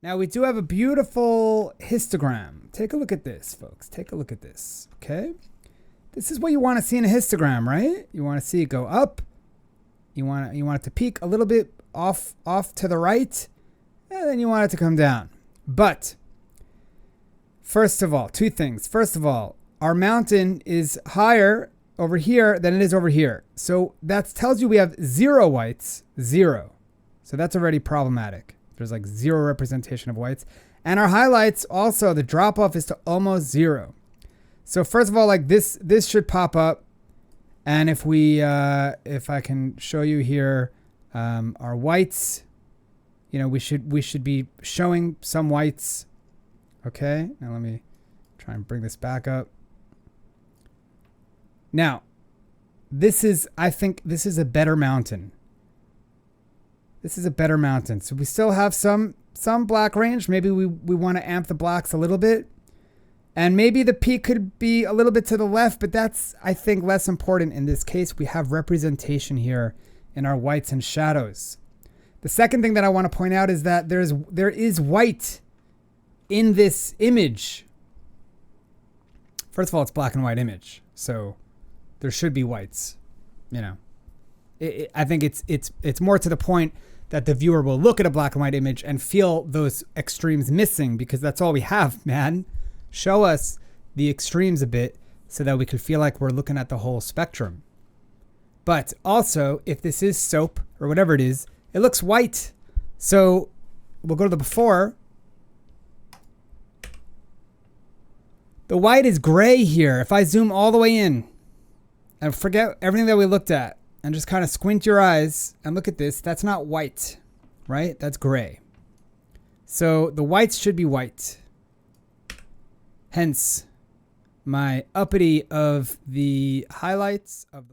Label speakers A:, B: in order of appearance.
A: Now we do have a beautiful histogram. Take a look at this, folks. Take a look at this, okay? This is what you want to see in a histogram, right? You want to see it go up. You want it to peak a little bit off to the right, and then you want it to come down. But first of all, two things. First of all, our mountain is higher over here than it is over here. So that tells you we have 0 whites, 0. So that's already problematic. There's like 0 representation of whites. And our highlights also, the drop off is to almost 0. So first of all, like this should pop up. And if I can show you here, our whites, you know, we should be showing some whites. Okay. Now let me try and bring this back up. Now, I think this is a better mountain. This is a better mountain. So we still have some black range. Maybe we want to amp the blacks a little bit. And maybe the peak could be a little bit to the left, but that's, I think, less important in this case. We have representation here in our whites and shadows. The second thing that I want to point out is that there is white in this image. First of all, it's black and white image. So there should be whites, you know. I think it's more to the point that the viewer will look at a black and white image and feel those extremes missing, because that's all we have, man. Show us the extremes a bit so that we could feel like we're looking at the whole spectrum. But also, if this is soap or whatever it is, it looks white. So we'll go to the before. The white is gray here. If I zoom all the way in and forget everything that we looked at and just kind of squint your eyes and look at this, that's not white, right? That's gray. So the whites should be white. Hence my uppity of the highlights of the